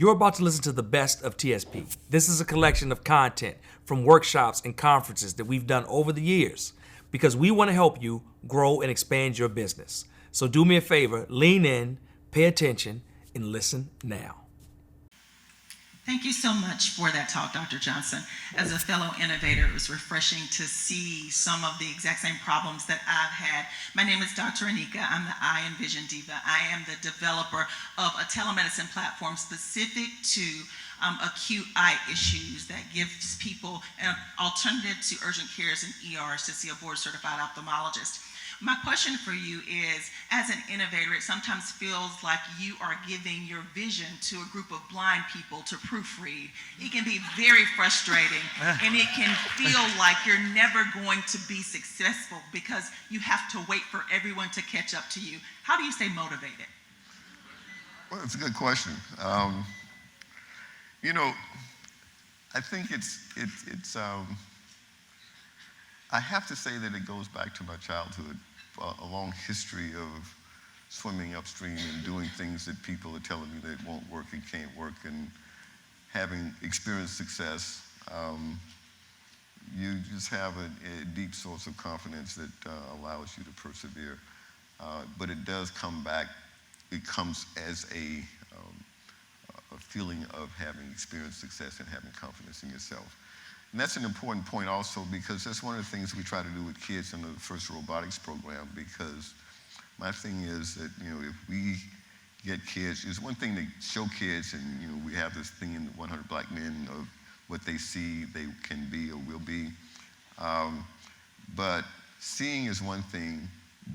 You're about to listen to the best of TSP. This is a collection of content from workshops and conferences that we've done over the years because we want to help you grow and expand your business. So do me a favor, lean in, pay attention, and listen now. Thank you so much for that talk, Dr. Johnson. As a fellow innovator, it was refreshing to see some of the exact same problems that I've had. My name is Dr. Anika. I'm the invention diva. I am the developer of a telemedicine platform specific to acute eye issues that gives people an alternative to urgent cares and ERs to see a board-certified ophthalmologist. My question for you is, as an innovator, it sometimes feels like you are giving your vision to a group of blind people to proofread. It can be very frustrating, and it can feel like you're never going to be successful because you have to wait for everyone to catch up to you. How do you stay motivated? Well, it's a good question. I think I have to say that it goes back to my childhood, a long history of swimming upstream and doing things that people are telling me that won't work and can't work, and having experienced success. You just have a deep source of confidence that allows you to persevere. But it does come back, it comes as a feeling of having experienced success and having confidence in yourself. And that's an important point also, because that's one of the things we try to do with kids in the first robotics program, because my thing is that, if we get kids, it's one thing to show kids, and, we have this thing in 100 Black Men of what they see they can be or will be. But seeing is one thing,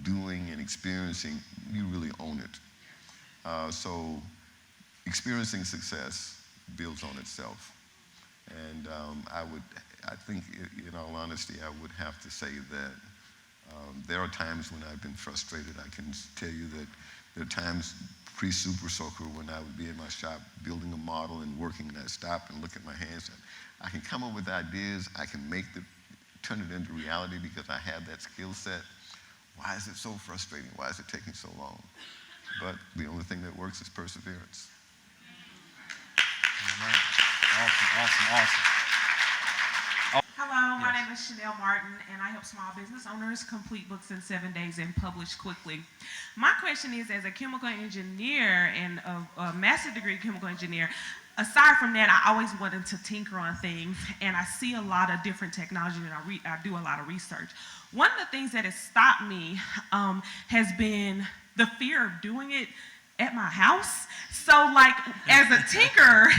doing and experiencing, you really own it. So experiencing success builds on itself. And I think, in all honesty, I would have to say that there are times when I've been frustrated. I can tell you that there are times pre-Super Soaker when I would be in my shop building a model and working, and I'd stop and look at my hands. And I can come up with ideas. I can turn it into reality because I have that skill set. Why is it so frustrating? Why is it taking so long? But the only thing that works is perseverance. All right. Awesome. Hello, my name is Chanel Martin, and I help small business owners complete books in 7 days and publish quickly. My question is, as a chemical engineer and a master's degree chemical engineer, aside from that, I always wanted to tinker on things, and I see a lot of different technology, and I do a lot of research. One of the things that has stopped me has been the fear of doing it at my house. So as a tinker,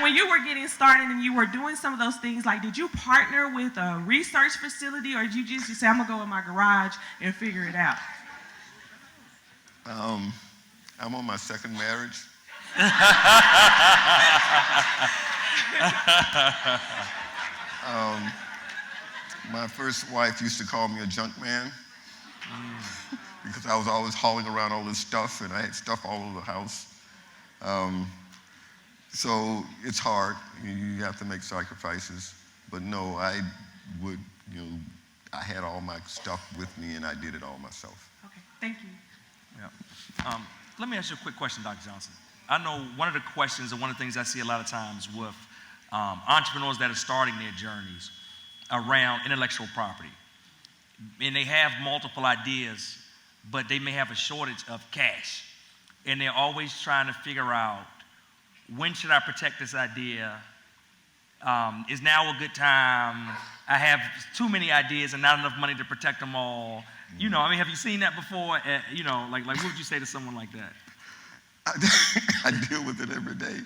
when you were getting started and you were doing some of those things, did you partner with a research facility, or did you just say, I'm gonna go in my garage and figure it out? I'm on my second marriage. My first wife used to call me a junk man. Because I was always hauling around all this stuff, and I had stuff all over the house. So it's hard. You have to make sacrifices. But no, I had all my stuff with me, and I did it all myself. Okay, thank you. Yeah. Let me ask you a quick question, Dr. Johnson. I know one of the questions, and one of the things I see a lot of times with entrepreneurs that are starting their journeys around intellectual property, and they have multiple ideas, but they may have a shortage of cash. And they're always trying to figure out, when should I protect this idea? Is now a good time? I have too many ideas and not enough money to protect them all. Have you seen that before? What would you say to someone like that? I deal with it every day.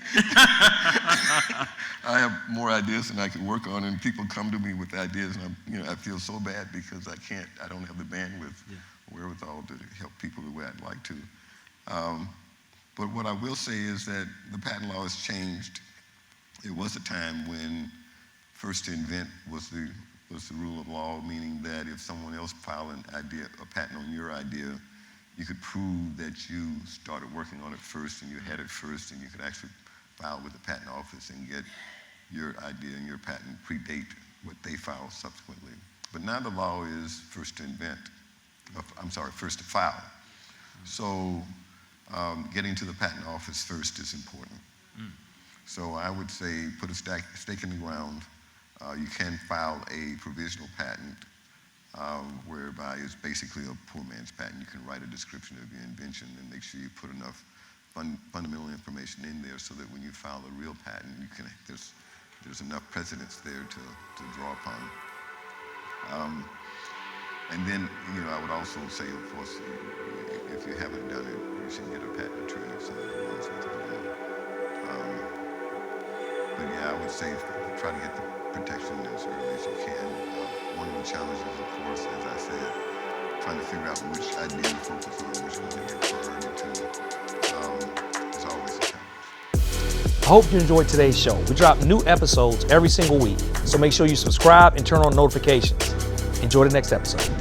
I have more ideas than I can work on, and people come to me with ideas, and I feel so bad because I don't have the bandwidth, wherewithal to help people the way I'd like to. But what I will say is that the patent law has changed. It was a time when first to invent was the rule of law, meaning that if someone else filed a patent on your idea, you could prove that you started working on it first and you had it first, and you could actually file with the patent office and get your idea and your patent predate what they filed subsequently. But now the law is first to file. So getting to the patent office first is important. So I would say put a stake in the ground. You can file a provisional patent whereby it's basically a poor man's patent. You can write a description of your invention and make sure you put enough fundamental information in there so that when you file a real patent, there's enough precedence there to draw upon. And then, I would also say, of course, if you haven't done it, you should get a patent attorney if someone wants it to be done. But yeah, I would say try to get the protection as early as you can. One of the challenges, of course, as I said, trying to figure out which idea to focus on, which one to give priority to, is always a challenge. I hope you enjoyed today's show. We drop new episodes every single week, so make sure you subscribe and turn on notifications. Enjoy the next episode.